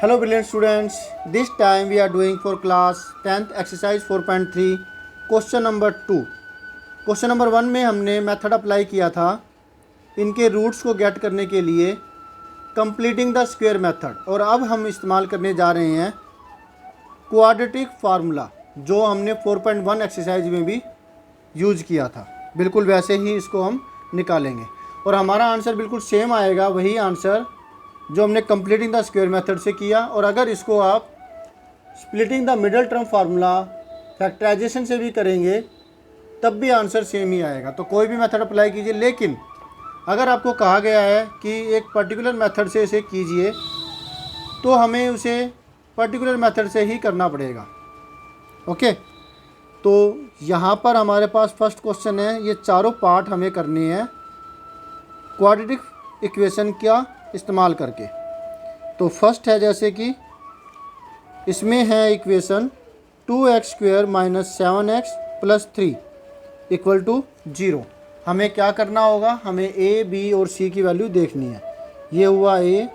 Hello brilliant students, this time we are doing for class 10th exercise 4.3 question number 2। Question number 1 में हमने method apply किया था इनके roots को gate करने के लिए कंप्लीटिंग द स्क्वायर मेथड, और अब हम इस्तेमाल करने जा रहे हैं क्वाड्रेटिक फार्मूला जो हमने 4.1 एक्सरसाइज में भी यूज़ किया था। बिल्कुल वैसे ही इसको हम निकालेंगे और हमारा आंसर बिल्कुल सेम आएगा, वही आंसर जो हमने कंप्लीटिंग द स्क्वायर मेथड से किया। और अगर इसको आप splitting the middle term formula factorization से भी करेंगे तब भी आंसर सेम ही आएगा। तो कोई भी मेथड अप्लाई कीजिए, लेकिन अगर आपको कहा गया है कि एक पर्टिकुलर मेथड से इसे कीजिए तो हमें उसे पर्टिकुलर मेथड से ही करना पड़ेगा। ओके, तो यहाँ पर हमारे पास फर्स्ट क्वेश्चन है, ये चारों पार्ट हमें करने हैं क्वाड्रेटिक इक्वेशन का इस्तेमाल करके। तो फर्स्ट है जैसे कि इसमें है इक्वेशन 2x² - 7x + 3 = 0। हमें क्या करना होगा, हमें a, b और c की वैल्यू देखनी है। ये हुआ a,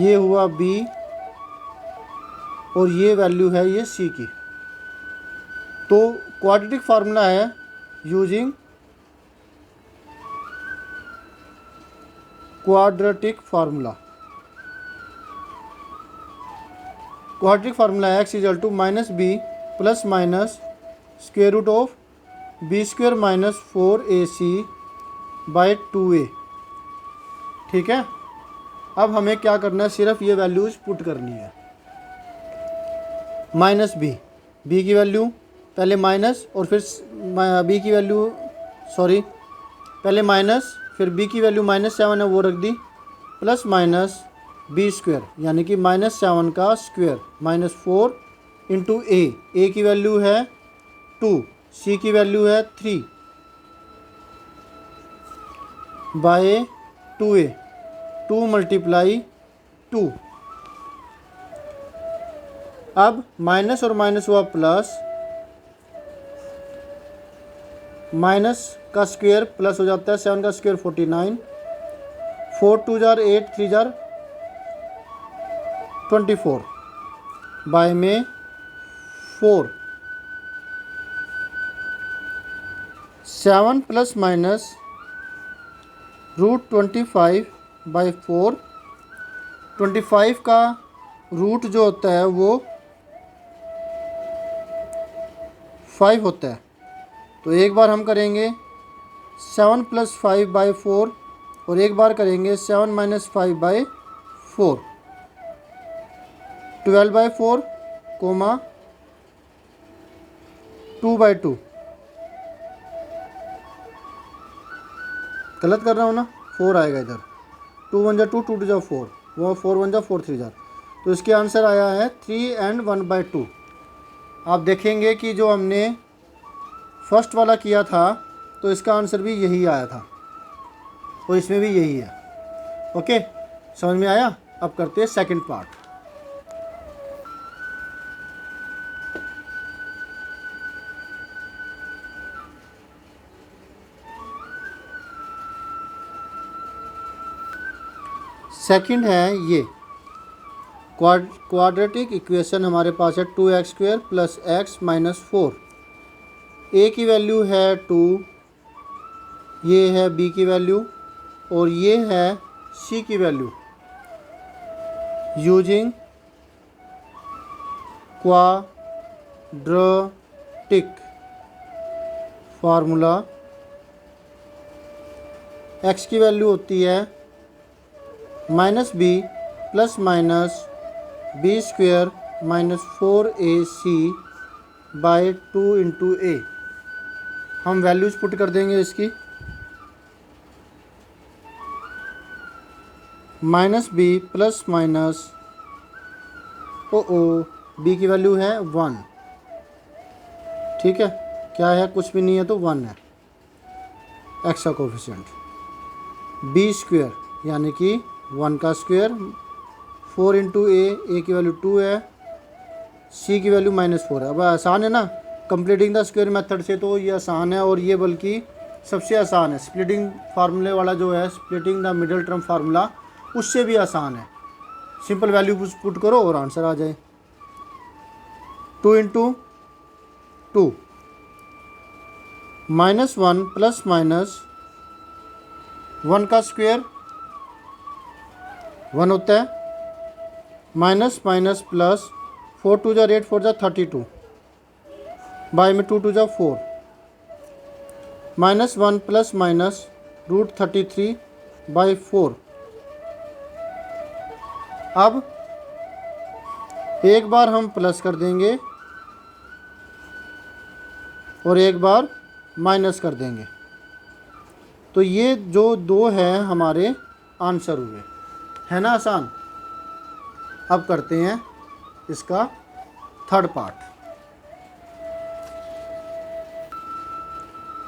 ये हुआ b और ये वैल्यू है ये c की। तो क्वाड्रेटिक फार्मूला है यूजिंग क्वाड्रेटिक फार्मूला है x = -b ± (b² - 4ac/2a)। ठीक है, अब हमें क्या करना है, सिर्फ ये वैल्यूज पुट करनी है। -b, b की वैल्यू पहले माइनस और फिर b की वैल्यू पहले माइनस फिर b की वैल्यू -7 है वो रख दी, ± (b²) यानी कि -7 का स्क्वायर -4 × a की वैल्यू है 2, c की वैल्यू है 3 / 2a, 2 × 2। अब माइनस और माइनस हुआ प्लस, माइनस का स्क्वायर प्लस हो जाता है, 7 का स्क्वायर 49, 4 2 जार 8, 3 जार 24 बाय में 4, 7 ± (√25/4). 25 का रूट जो होता है वो 5 होता है। तो एक बार हम करेंगे 7 + 5/4 और एक बार करेंगे 7 - 5/4, 12/4, 2/2। गलत कर रहा हूँ ना, 4 आएगा इधर, 2 1 = 2, 2 2 = 4, वो 4 1 = 4 3 जार। तो इसके आंसर आया है 3 and 1/2। आप देखेंगे कि जो हमने फर्स्ट वाला किया था तो इसका आंसर भी यही आया था और इसमें भी यही है। ओके, समझ में आया। अब करते हैं सेकंड पार्ट। सेकंड है ये क्वाड्रेटिक इक्वेशन हमारे पास है 2x² + x - 4। a की वैल्यू है 2, ये है b की वैल्यू और ये है c की value. Using quadratic formula x की वैल्यू होती है -b ± (b² - 4ac/2 × a)। हम वैल्यूज पुट कर देंगे इसकी, -b ± b की वैल्यू है 1। ठीक है, क्या है, कुछ भी नहीं है तो 1 है x का कोफिशिएंट। b² यानी कि 1 का स्क्वायर, 4 × a की वैल्यू 2 है, c की वैल्यू -4 है। अब आसान है ना, कंप्लीटिंग द स्क्वायर मेथड से तो ये आसान है, और ये बल्कि सबसे आसान है। स्प्लिटिंग फार्मूले वाला जो है, splitting the middle term formula, उससे भी आसान है। सिंपल वैल्यू पुट करो और आंसर आ जाए। 2 इंटू 2 -1 प्लस माइनस 1 का स्क्वायर 1 होता है, माइनस माइनस प्लस 4 2 जा 8 4 जा 32, बाय में 2 2 जा 4, -1 प्लस माइनस √33 बाई 4। अब एक बार हम प्लस कर देंगे और एक बार माइनस कर देंगे, तो ये जो दो हैं हमारे आंसर हुए, है ना आसान। अब करते हैं इसका थर्ड पार्ट।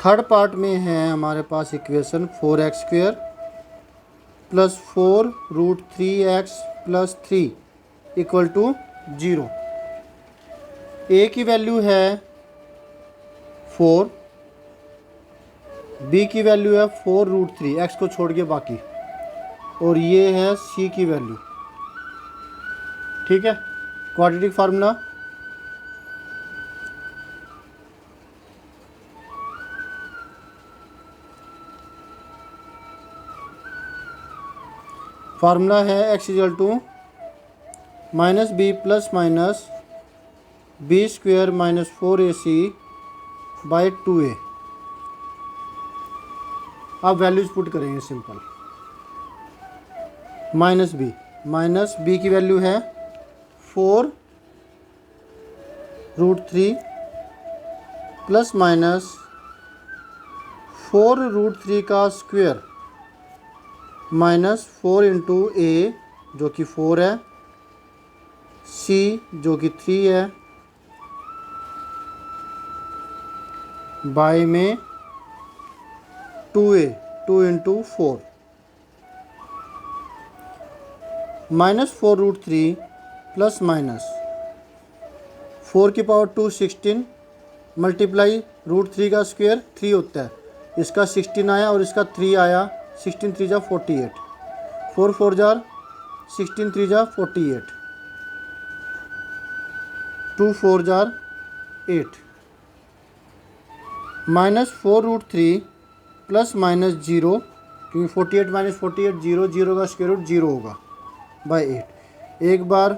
थर्ड पार्ट में है हमारे पास equation 4x² plus 4√3x plus 3 equal to 0। ए की वैल्यू है 4, बी की वैल्यू है 4√3, एक्स को छोड़ के बाकी, और ये है सी की वैल्यू। ठीक है, क्वाड्रेटिक फार्मूला है x equal to -b plus minus b² minus 4ac by 2a। अब वैल्यूज पुट करेंगे सिंपल। माइनस बी की वैल्यू है 4√3 प्लस माइनस 4√3 का स्क्वायर माइनस 4 इंटू ए जो कि 4 है, सी जो कि 3 है, बाई में 2a 2 into 4 minus 4√3 plus minus 4 की पावर 2 16 मल्टीप्लाई √3 का स्क्वायर 3 होता है, इसका 16 आया और इसका 3 आया, 16 3 जा 48, 4 4 जार 16 3 जा 48, 2 4 जार 8, माइनस 4√3 प्लस माइनस 0, क्योंकि 48 माइनस 48 0, 0 का स्क्वायर रूट 0 होगा, बाय 8। एक बार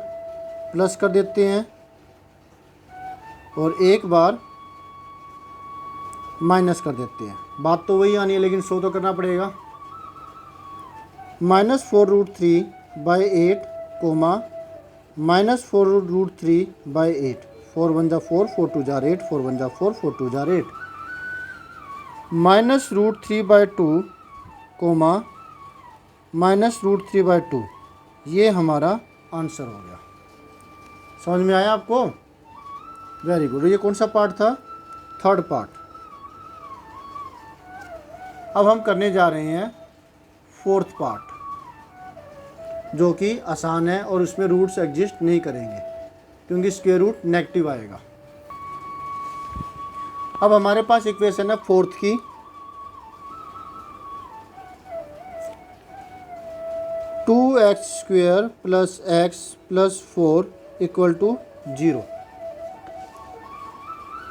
प्लस कर देते हैं और एक बार माइनस कर देते हैं, बात तो वही आनी है लेकिन शो तो करना पड़ेगा। Minus 4√3 by 8 comma minus 4√3 by 8, 4 1 जा 4, 4 2 जार 8, 4 1 जा 4, 4 2 jar 8, minus √3 by 2 comma minus √3 by 2, ये हमारा आंसर हो गया। समझ में आया आपको? Very good. ये कौन सा पार्ट था? Third part. अब हम करने जा रहे हैं फोर्थ पार्ट, जो कि आसान है और उसमें रूट्स एग्जिस्ट नहीं करेंगे क्योंकि स्क्वायर रूट नेगेटिव आएगा। अब हमारे पास इक्वेशन है फोर्थ की, two x square plus x plus 4 equal to 0।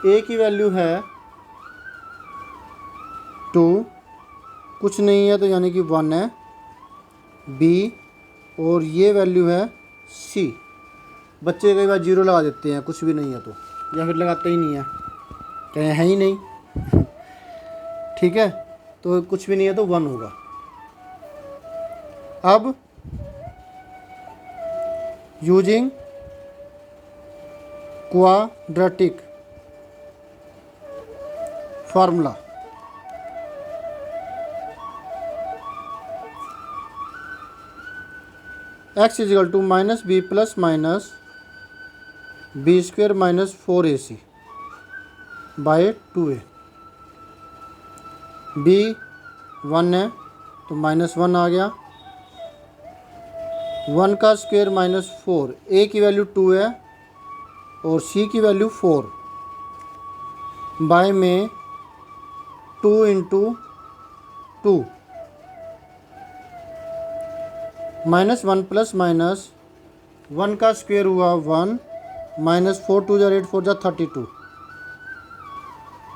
ए की वैल्यू है 2, कुछ नहीं है तो यानी कि 1 है, बी और ये वैल्यू है सी। बच्चे कई बार 0 लगा देते हैं, कुछ भी नहीं है तो, या फिर लगाते ही नहीं है, कहें है ही नहीं। ठीक है, तो कुछ भी नहीं है तो 1 होगा। अब using quadratic formula, x equal to minus B plus minus b² minus 4ac by 2a। b 1 है तो -1 आ गया, 1 का स्क्वायर माइनस 4, a की वैल्यू 2 है और c की वैल्यू 4, बाय में 2 इंटू 2, -1 प्लस माइनस 1 का स्क्वायर हुआ 1 माइनस 4 2 जा 8 4 जा 32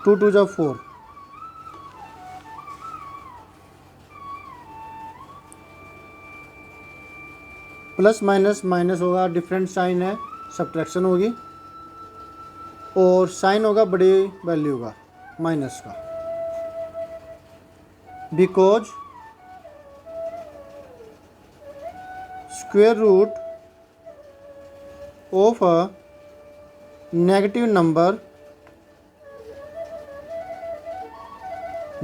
2 2 जा 4 प्लस माइनस माइनस होगा, डिफरेंट साइन है, सब्ट्रैक्शन होगी और साइन होगा बड़ी वैल्यू का माइनस का, because square root of a negative number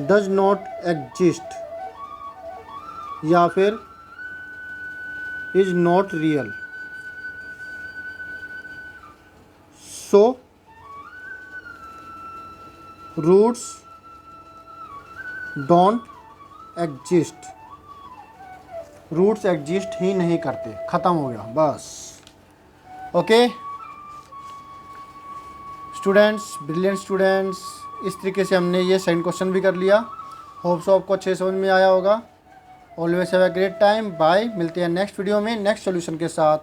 does not exist या फिर is not real. So roots don't exist, roots exist ही नहीं करते, ख़त्म हो गया बस। ओके स्टूडेंट्स, ब्रिलियंट स्टूडेंट्स, इस तरीके से हमने ये सेकंड क्वेश्चन भी कर लिया। होप सो आपको अच्छे समझ में आया होगा। Always have a great time, bye. मिलते हैं नेक्स्ट वीडियो में नेक्स्ट सॉल्यूशन के साथ।